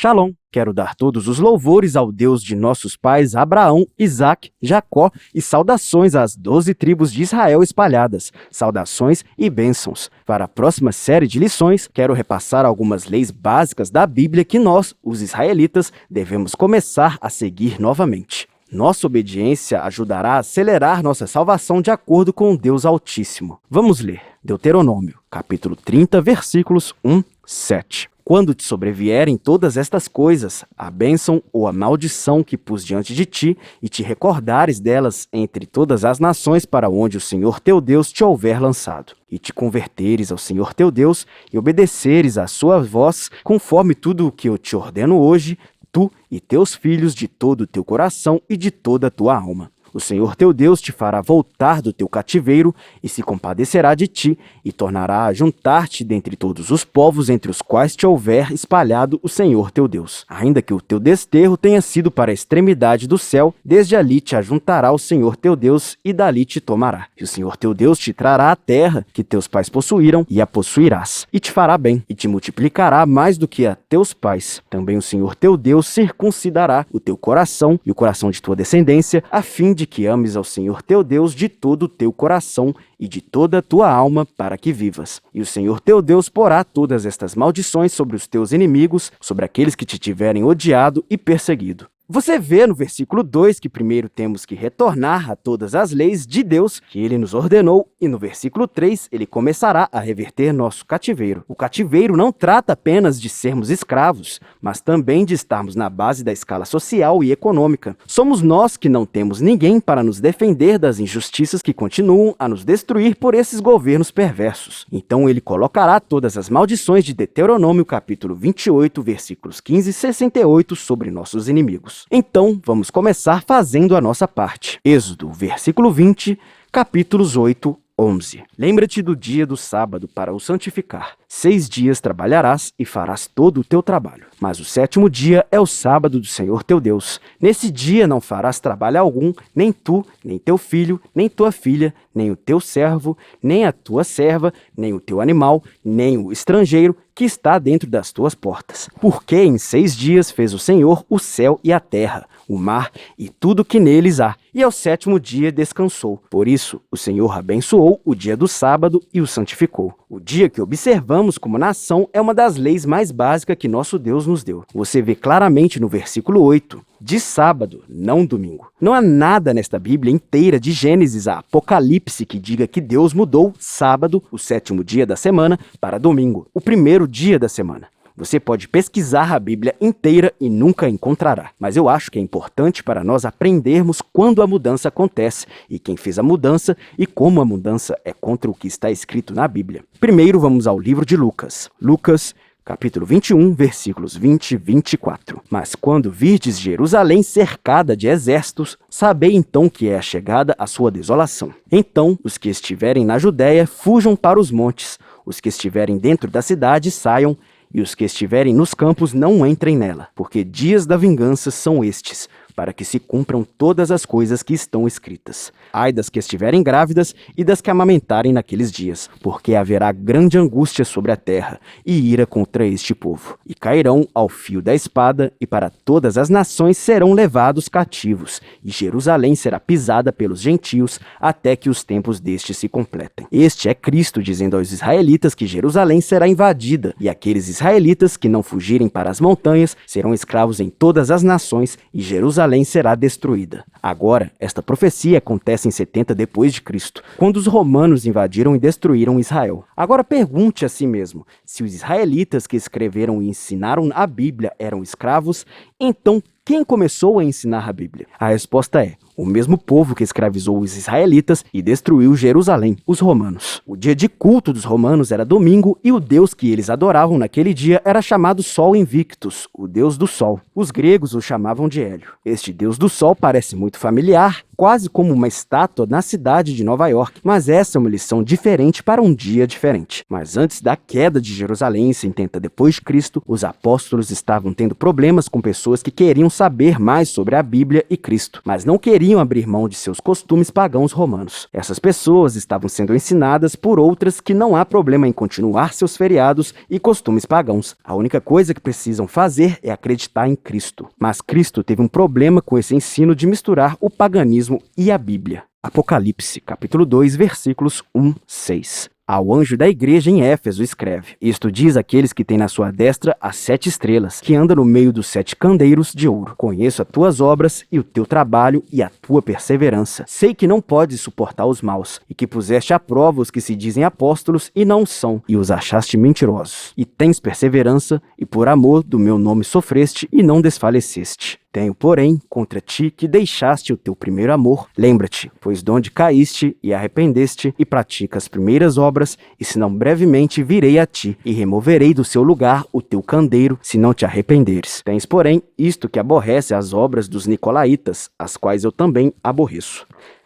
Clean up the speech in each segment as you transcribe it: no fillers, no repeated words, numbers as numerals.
Shalom! Quero dar todos os louvores ao Deus de nossos pais Abraão, Isaque, Jacó e saudações às 12 tribos de Israel espalhadas, saudações e bênçãos. Para a próxima série de lições, quero repassar algumas leis básicas da Bíblia que nós, os israelitas, devemos começar a seguir novamente. Nossa obediência ajudará a acelerar nossa salvação de acordo com o Deus Altíssimo. Vamos ler Deuteronômio, capítulo 30, versículos 1-7. Quando te sobrevierem todas estas coisas, a bênção ou a maldição que pus diante de ti, e te recordares delas entre todas as nações para onde o Senhor teu Deus te houver lançado, e te converteres ao Senhor teu Deus, e obedeceres à sua voz, conforme tudo o que eu te ordeno hoje, tu e teus filhos de todo o teu coração e de toda a tua alma. O Senhor teu Deus te fará voltar do teu cativeiro e se compadecerá de ti e tornará a juntar-te dentre todos os povos entre os quais te houver espalhado o Senhor teu Deus. Ainda que o teu desterro tenha sido para a extremidade do céu, desde ali te ajuntará o Senhor teu Deus e dali te tomará. E o Senhor teu Deus te trará a terra que teus pais possuíram e a possuirás. E te fará bem e te multiplicará mais do que a teus pais. Também o Senhor teu Deus circuncidará o teu coração e o coração de tua descendência, a fim de que ames ao Senhor teu Deus de todo o teu coração e de toda a tua alma, para que vivas. E o Senhor teu Deus porá todas estas maldições sobre os teus inimigos, sobre aqueles que te tiverem odiado e perseguido. Você vê no versículo 2 que primeiro temos que retornar a todas as leis de Deus que ele nos ordenou, e no versículo 3 ele começará a reverter nosso cativeiro. O cativeiro não trata apenas de sermos escravos, mas também de estarmos na base da escala social e econômica. Somos nós que não temos ninguém para nos defender das injustiças que continuam a nos destruir por esses governos perversos. Então ele colocará todas as maldições de Deuteronômio capítulo 28, versículos 15 e 68 sobre nossos inimigos. Então, vamos começar fazendo a nossa parte. Êxodo, versículo 20, capítulos 8, 11. Lembra-te do dia do sábado para o santificar. 6 dias trabalharás e farás todo o teu trabalho. Mas o 7º dia é o sábado do Senhor teu Deus. Nesse dia não farás trabalho algum, nem tu, nem teu filho, nem tua filha, nem o teu servo, nem a tua serva, nem o teu animal, nem o estrangeiro que está dentro das tuas portas. Porque em 6 dias fez o Senhor o céu e a terra, o mar e tudo que neles há, e ao 7º dia descansou. Por isso, o Senhor abençoou o dia do sábado e o santificou. O dia que observamos como nação é uma das leis mais básicas que nosso Deus nos deu. Você vê claramente no versículo 8, de sábado, não domingo. Não há nada nesta Bíblia inteira, de Gênesis a Apocalipse, que diga que Deus mudou sábado, o 7º dia da semana, para domingo, o 1º dia da semana. Você pode pesquisar a Bíblia inteira e nunca encontrará. Mas eu acho que é importante para nós aprendermos quando a mudança acontece, e quem fez a mudança, e como a mudança é contra o que está escrito na Bíblia. Primeiro vamos ao livro de Lucas. Lucas, capítulo 21, versículos 20 e 24. Mas quando virdes Jerusalém cercada de exércitos, sabei então que é chegada a sua desolação. Então os que estiverem na Judéia fujam para os montes, os que estiverem dentro da cidade saiam, e os que estiverem nos campos não entrem nela, porque dias da vingança são estes, para que se cumpram todas as coisas que estão escritas. Ai das que estiverem grávidas e das que amamentarem naqueles dias, porque haverá grande angústia sobre a terra e ira contra este povo. E cairão ao fio da espada, e para todas as nações serão levados cativos, e Jerusalém será pisada pelos gentios, até que os tempos destes se completem. Este é Cristo dizendo aos israelitas que Jerusalém será invadida, e aqueles israelitas que não fugirem para as montanhas serão escravos em todas as nações, e Jerusalém será destruída. Agora, esta profecia acontece em 70 depois de Cristo, quando os romanos invadiram e destruíram Israel. Agora pergunte a si mesmo, se os israelitas que escreveram e ensinaram a Bíblia eram escravos, então quem começou a ensinar a Bíblia? A resposta é: o mesmo povo que escravizou os israelitas e destruiu Jerusalém, os romanos. O dia de culto dos romanos era domingo, e o deus que eles adoravam naquele dia era chamado Sol Invictus, o deus do sol. Os gregos o chamavam de Hélio. Este deus do sol parece muito familiar, quase como uma estátua na cidade de Nova York, mas essa é uma lição diferente para um dia diferente. Mas antes da queda de Jerusalém, em 70 depois de Cristo, os apóstolos estavam tendo problemas com pessoas que queriam saber mais sobre a Bíblia e Cristo, mas não queriam abrir mão de seus costumes pagãos romanos. Essas pessoas estavam sendo ensinadas por outras que não há problema em continuar seus feriados e costumes pagãos. A única coisa que precisam fazer é acreditar em Cristo. Mas Cristo teve um problema com esse ensino de misturar o paganismo e a Bíblia. Apocalipse, capítulo 2, versículos 1-6. Ao anjo da igreja em Éfeso escreve: Isto diz aqueles que têm na sua destra as 7 estrelas, que anda no meio dos 7 candeiros de ouro. Conheço as tuas obras e o teu trabalho e a tua perseverança. Sei que não podes suportar os maus, e que puseste à prova os que se dizem apóstolos e não são, e os achaste mentirosos. E tens perseverança, e por amor do meu nome sofreste e não desfaleceste. Tenho, porém, contra ti que deixaste o teu primeiro amor. Lembra-te, pois donde caíste e arrependeste e pratica as primeiras obras, e senão brevemente virei a ti e removerei do seu lugar o teu candeiro, se não te arrependeres. Tens, porém, isto que aborrece as obras dos nicolaítas, as quais eu também aborreço.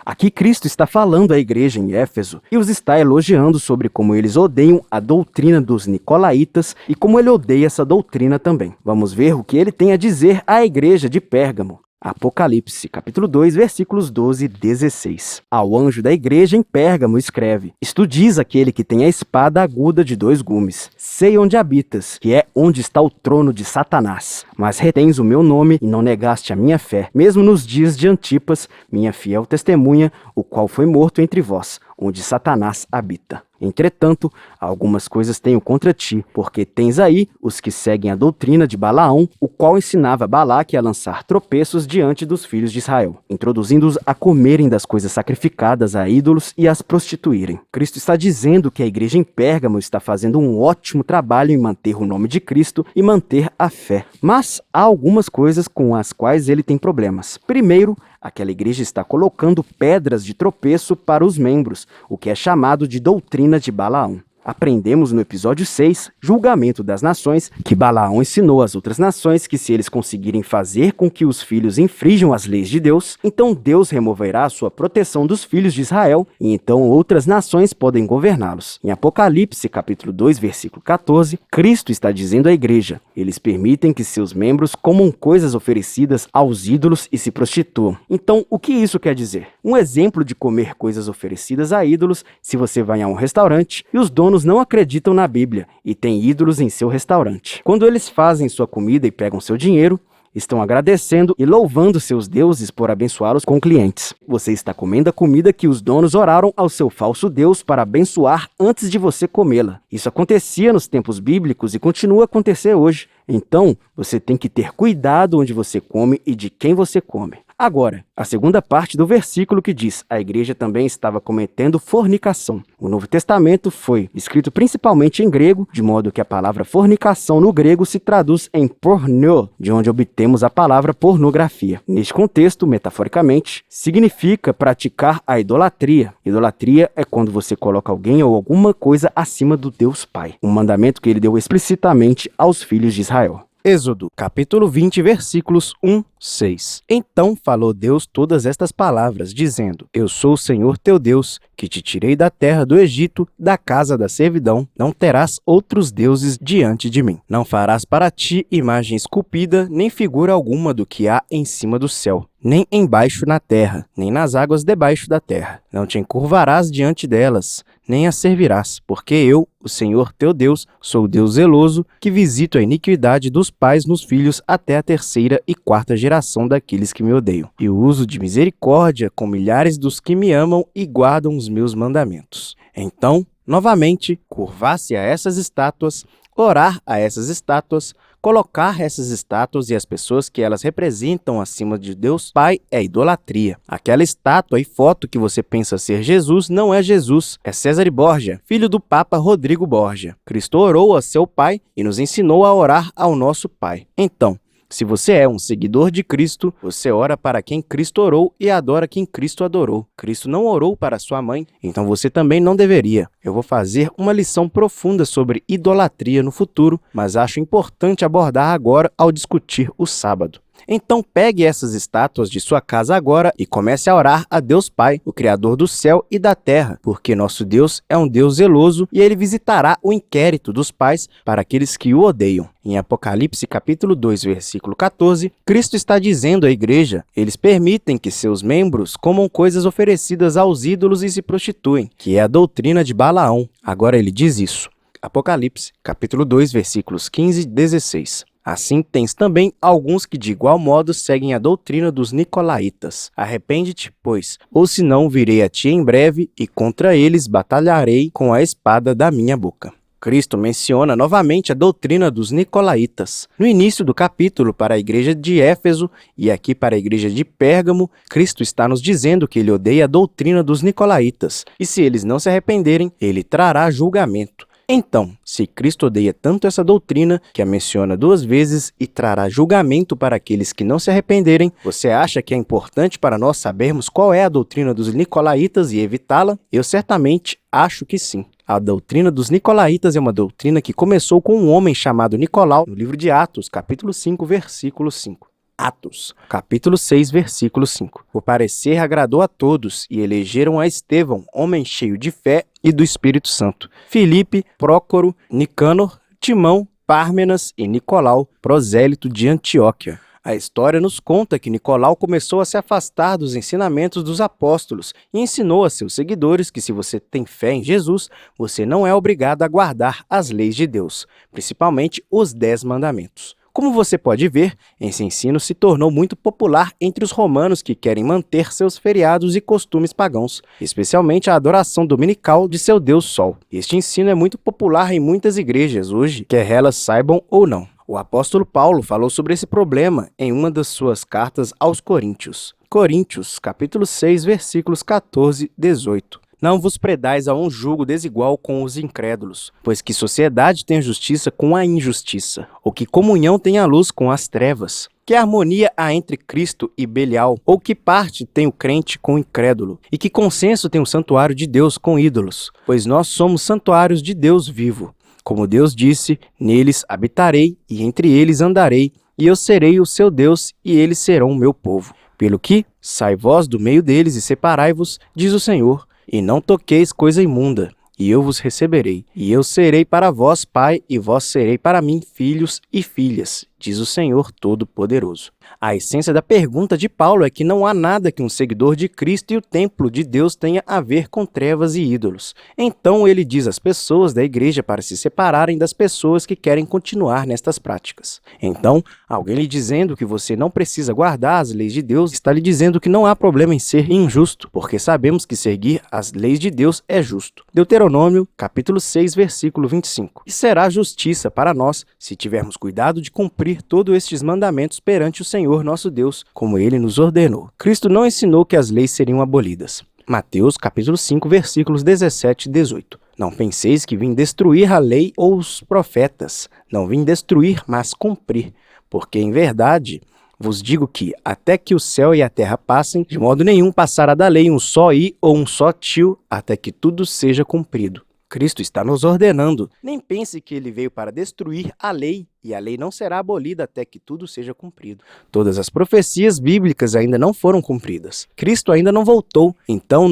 Aqui Cristo está falando à igreja em Éfeso e os está elogiando sobre como eles odeiam a doutrina dos nicolaítas e como ele odeia essa doutrina também. Vamos ver o que ele tem a dizer à igreja de Pérgamo. Apocalipse, capítulo 2, versículos 12 e 16. Ao anjo da igreja em Pérgamo escreve: Isto diz aquele que tem a espada aguda de 2 gumes. Sei onde habitas, que é onde está o trono de Satanás. Mas retens o meu nome e não negaste a minha fé, mesmo nos dias de Antipas, minha fiel testemunha, o qual foi morto entre vós, onde Satanás habita. Entretanto, algumas coisas tenho contra ti, porque tens aí os que seguem a doutrina de Balaão, o qual ensinava Balaque a lançar tropeços diante dos filhos de Israel, introduzindo-os a comerem das coisas sacrificadas a ídolos e as prostituírem. Cristo está dizendo que a igreja em Pérgamo está fazendo um ótimo trabalho em manter o nome de Cristo e manter a fé. Mas há algumas coisas com as quais ele tem problemas. Primeiro, aquela igreja está colocando pedras de tropeço para os membros, o que é chamado de doutrina de Balaão. Aprendemos no episódio 6, Julgamento das Nações, que Balaão ensinou às outras nações que se eles conseguirem fazer com que os filhos infrijam as leis de Deus, então Deus removerá a sua proteção dos filhos de Israel e então outras nações podem governá-los. Em Apocalipse, capítulo 2, versículo 14, Cristo está dizendo à igreja: eles permitem que seus membros comam coisas oferecidas aos ídolos e se prostituam. Então, o que isso quer dizer? Um exemplo de comer coisas oferecidas a ídolos: se você vai a um restaurante e os donos não acreditam na Bíblia e têm ídolos em seu restaurante. Quando eles fazem sua comida e pegam seu dinheiro, estão agradecendo e louvando seus deuses por abençoá-los com clientes. Você está comendo a comida que os donos oraram ao seu falso Deus para abençoar antes de você comê-la. Isso acontecia nos tempos bíblicos e continua a acontecer hoje. Então, você tem que ter cuidado onde você come e de quem você come. Agora, a segunda parte do versículo que diz: a igreja também estava cometendo fornicação. O Novo Testamento foi escrito principalmente em grego, de modo que a palavra fornicação no grego se traduz em pornô, de onde obtemos a palavra pornografia. Neste contexto, metaforicamente, significa praticar a idolatria. Idolatria é quando você coloca alguém ou alguma coisa acima do Deus Pai, um mandamento que ele deu explicitamente aos filhos de Israel. Êxodo, capítulo 20, versículos 1-6. Então falou Deus todas estas palavras, dizendo: Eu sou o Senhor teu Deus, que te tirei da terra do Egito, da casa da servidão. Não terás outros deuses diante de mim. Não farás para ti imagem esculpida, nem figura alguma do que há em cima do céu, nem embaixo na terra, nem nas águas debaixo da terra. Não te encurvarás diante delas, nem as servirás, porque eu, o Senhor teu Deus, sou o Deus zeloso, que visito a iniquidade dos pais nos filhos até a 3ª e 4ª geração daqueles que me odeiam. E o uso de misericórdia com milhares dos que me amam e guardam os meus mandamentos. Então, novamente, curvar-se a essas estátuas, orar a essas estátuas, colocar essas estátuas e as pessoas que elas representam acima de Deus Pai é idolatria. Aquela estátua e foto que você pensa ser Jesus não é Jesus, é César Borgia, filho do Papa Rodrigo Borgia. Cristo orou a seu Pai e nos ensinou a orar ao nosso Pai. Então, se você é um seguidor de Cristo, você ora para quem Cristo orou e adora quem Cristo adorou. Cristo não orou para sua mãe, então você também não deveria. Eu vou fazer uma lição profunda sobre idolatria no futuro, mas acho importante abordar agora ao discutir o sábado. Então pegue essas estátuas de sua casa agora e comece a orar a Deus Pai, o Criador do céu e da terra, porque nosso Deus é um Deus zeloso e ele visitará o inquérito dos pais para aqueles que o odeiam. Em Apocalipse capítulo 2, versículo 14, Cristo está dizendo à igreja: eles permitem que seus membros comam coisas oferecidas aos ídolos e se prostituem, que é a doutrina de Balaão. Agora ele diz isso. Apocalipse capítulo 2, versículos 15 e 16. Assim tens também alguns que de igual modo seguem a doutrina dos nicolaítas. Arrepende-te, pois, ou senão virei a ti em breve e contra eles batalharei com a espada da minha boca. Cristo menciona novamente a doutrina dos nicolaítas. No início do capítulo, para a igreja de Éfeso e aqui para a igreja de Pérgamo, Cristo está nos dizendo que ele odeia a doutrina dos nicolaítas, e se eles não se arrependerem, ele trará julgamento. Então, se Cristo odeia tanto essa doutrina, que a menciona 2 vezes e trará julgamento para aqueles que não se arrependerem, você acha que é importante para nós sabermos qual é a doutrina dos nicolaítas e evitá-la? Eu certamente acho que sim. A doutrina dos nicolaítas é uma doutrina que começou com um homem chamado Nicolau, no livro de Atos, capítulo 5, versículo 5. Atos, capítulo 6, versículo 5. O parecer agradou a todos e elegeram a Estevão, homem cheio de fé e do Espírito Santo. Filipe, Prócoro, Nicanor, Timão, Pármenas e Nicolau, prosélito de Antioquia. A história nos conta que Nicolau começou a se afastar dos ensinamentos dos apóstolos e ensinou a seus seguidores que se você tem fé em Jesus, você não é obrigado a guardar as leis de Deus, principalmente os 10 mandamentos. Como você pode ver, esse ensino se tornou muito popular entre os romanos que querem manter seus feriados e costumes pagãos, especialmente a adoração dominical de seu deus Sol. Este ensino é muito popular em muitas igrejas hoje, quer elas saibam ou não. O apóstolo Paulo falou sobre esse problema em uma das suas cartas aos Coríntios. Coríntios, capítulo 6, versículos 14 e 18. Não vos predais a um jugo desigual com os incrédulos, pois que sociedade tem a justiça com a injustiça, ou que comunhão tem a luz com as trevas? Que harmonia há entre Cristo e Belial? Ou que parte tem o crente com o incrédulo? E que consenso tem o santuário de Deus com ídolos? Pois nós somos santuários de Deus vivo. Como Deus disse, neles habitarei e entre eles andarei, e eu serei o seu Deus e eles serão o meu povo. Pelo que, sai vós do meio deles e separai-vos, diz o Senhor, e não toqueis coisa imunda, e eu vos receberei. E eu serei para vós pai, e vós serei para mim filhos e filhas, diz o Senhor Todo-Poderoso. A essência da pergunta de Paulo é que não há nada que um seguidor de Cristo e o templo de Deus tenha a ver com trevas e ídolos. Então ele diz às pessoas da igreja para se separarem das pessoas que querem continuar nestas práticas. Então, alguém lhe dizendo que você não precisa guardar as leis de Deus está lhe dizendo que não há problema em ser injusto, porque sabemos que seguir as leis de Deus é justo. Deuteronômio, capítulo 6, versículo 25. E será justiça para nós se tivermos cuidado de cumprir todos estes mandamentos perante o Senhor nosso Deus, como ele nos ordenou. Cristo não ensinou que as leis seriam abolidas. Mateus capítulo 5, versículos 17 e 18. Não penseis que vim destruir a lei ou os profetas. Não vim destruir, mas cumprir. Porque, em verdade, vos digo que, até que o céu e a terra passem, de modo nenhum passará da lei um só i ou um só tio, até que tudo seja cumprido. Cristo está nos ordenando. Nem pense que ele veio para destruir a lei, e a lei não será abolida até que tudo seja cumprido. Todas as profecias bíblicas ainda não foram cumpridas. Cristo ainda não voltou, então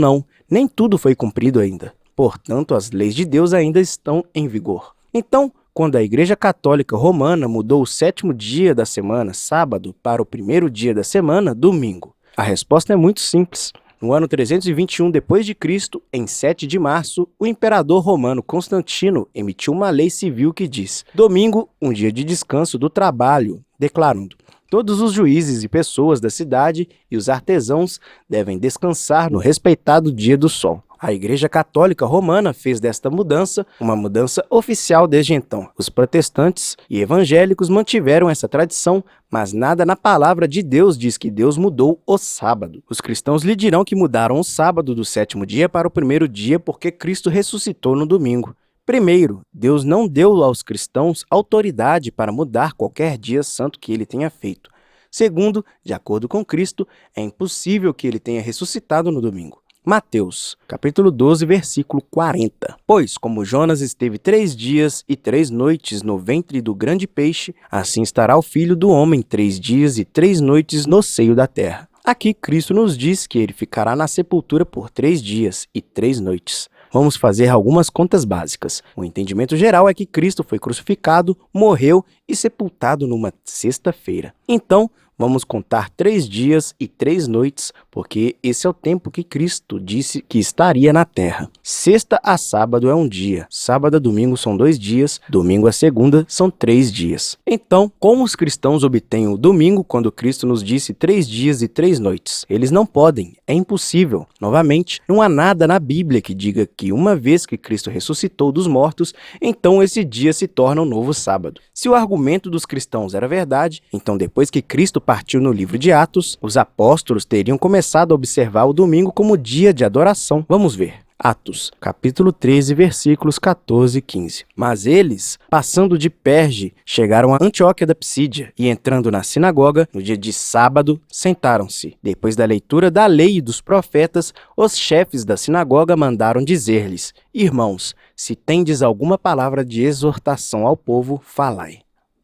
nem tudo foi cumprido ainda. Portanto, as leis de Deus ainda estão em vigor. Então, quando a Igreja Católica Romana mudou o 7º dia da semana, sábado, para o 1º dia da semana, domingo, a resposta é muito simples. No ano 321 d.C., em 7 de março, o imperador romano Constantino emitiu uma lei civil que diz: domingo, um dia de descanso do trabalho, declarando: todos os juízes e pessoas da cidade e os artesãos devem descansar no respeitado dia do sol. A Igreja Católica Romana fez desta mudança uma mudança oficial desde então. Os protestantes e evangélicos mantiveram essa tradição, mas nada na palavra de Deus diz que Deus mudou o sábado. Os cristãos lhe dirão que mudaram o sábado do 7º dia para o 1º dia porque Cristo ressuscitou no domingo. Primeiro, Deus não deu aos cristãos autoridade para mudar qualquer dia santo que ele tenha feito. Segundo, de acordo com Cristo, é impossível que ele tenha ressuscitado no domingo. Mateus, capítulo 12, versículo 40. Pois, como Jonas esteve 3 dias e 3 noites no ventre do grande peixe, assim estará o Filho do Homem 3 dias e 3 noites no seio da terra. Aqui Cristo nos diz que ele ficará na sepultura por 3 dias e 3 noites. Vamos fazer algumas contas básicas. O entendimento geral é que Cristo foi crucificado, morreu e sepultado numa sexta-feira. Então, vamos contar 3 dias e 3 noites, porque esse é o tempo que Cristo disse que estaria na terra. Sexta a sábado é um dia, sábado a domingo são 2 dias, domingo a segunda são 3 dias. Então, como os cristãos obtêm o domingo quando Cristo nos disse 3 dias e 3 noites? Eles não podem, é impossível. Novamente, não há nada na Bíblia que diga que uma vez que Cristo ressuscitou dos mortos, então esse dia se torna um novo sábado. Se o argumento dos cristãos era verdade, então depois que Cristo partiu no livro de Atos, os apóstolos teriam começado a observar o domingo como dia de adoração. Vamos ver. Atos, capítulo 13, versículos 14 e 15. Mas eles, passando de Perge, chegaram a Antioquia da Psídia e, entrando na sinagoga, no dia de sábado, sentaram-se. Depois da leitura da lei e dos profetas, os chefes da sinagoga mandaram dizer-lhes: Irmãos, se tendes alguma palavra de exortação ao povo, falai.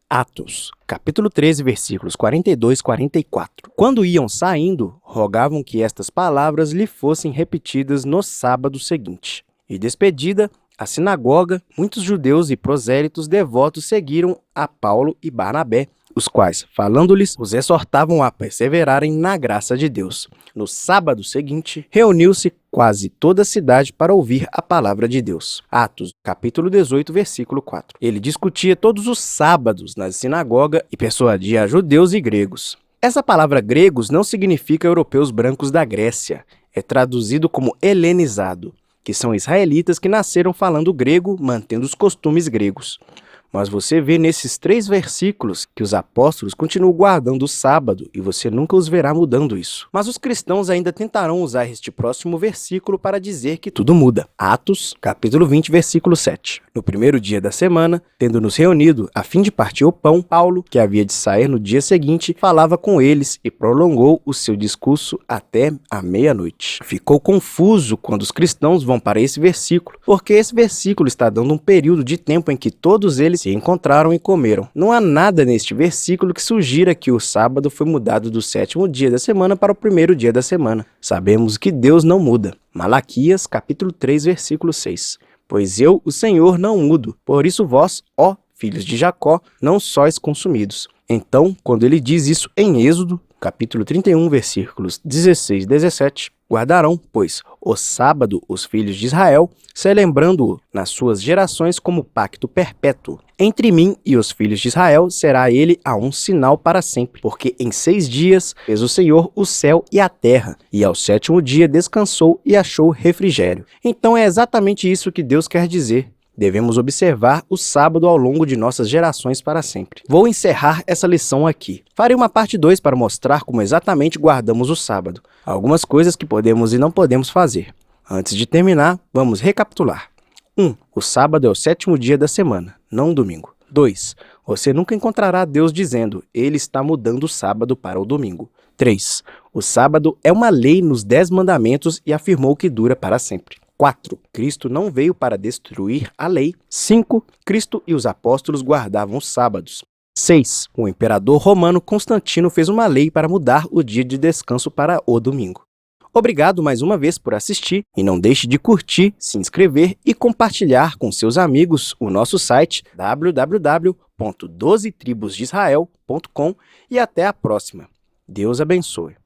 Atos, capítulo 13, versículos 42 e 44. Quando iam saindo, rogavam que estas palavras lhe fossem repetidas no sábado seguinte. E despedida a sinagoga, muitos judeus e prosélitos devotos seguiram a Paulo e Barnabé, os quais, falando-lhes, os exortavam a perseverarem na graça de Deus. No sábado seguinte, reuniu-se quase toda a cidade para ouvir a palavra de Deus. Atos, capítulo 18, versículo 4. Ele discutia todos os sábados na sinagoga e persuadia judeus e gregos. Essa palavra gregos não significa europeus brancos da Grécia. É traduzido como helenizado, que são israelitas que nasceram falando grego, mantendo os costumes gregos. Mas você vê nesses 3 versículos que os apóstolos continuam guardando o sábado e você nunca os verá mudando isso. Mas os cristãos ainda tentarão usar este próximo versículo para dizer que tudo muda. Atos, capítulo 20, versículo 7. No primeiro dia da semana, tendo nos reunido a fim de partir o pão, Paulo, que havia de sair no dia seguinte, falava com eles e prolongou o seu discurso até a meia-noite. Ficou confuso quando os cristãos vão para esse versículo, porque esse versículo está dando um período de tempo em que todos eles se encontraram e comeram. Não há nada neste versículo que sugira que o sábado foi mudado do 7º dia da semana para o 1º dia da semana. Sabemos que Deus não muda. Malaquias, capítulo 3, versículo 6. Pois eu, o Senhor, não mudo. Por isso vós, ó filhos de Jacó, não sois consumidos. Então, quando ele diz isso em Êxodo, capítulo 31, versículos 16 e 17, guardarão, pois, o sábado os filhos de Israel, celebrando-o nas suas gerações como pacto perpétuo. Entre mim e os filhos de Israel será ele a um sinal para sempre, porque em 6 dias fez o Senhor o céu e a terra, e ao 7º dia descansou e achou refrigério. Então é exatamente isso que Deus quer dizer. Devemos observar o sábado ao longo de nossas gerações para sempre. Vou encerrar essa lição aqui. Farei uma parte 2 para mostrar como exatamente guardamos o sábado. Algumas coisas que podemos e não podemos fazer. Antes de terminar, vamos recapitular. 1. O sábado é o 7º dia da semana, não o domingo. 2. Você nunca encontrará Deus dizendo, ele está mudando o sábado para o domingo. 3. O sábado é uma lei nos 10 mandamentos e afirmou que dura para sempre. 4. Cristo não veio para destruir a lei. 5. Cristo e os apóstolos guardavam os sábados. 6. O imperador romano Constantino fez uma lei para mudar o dia de descanso para o domingo. Obrigado mais uma vez por assistir e não deixe de curtir, se inscrever e compartilhar com seus amigos o nosso site www.12tribusdeisrael.com e até a próxima. Deus abençoe.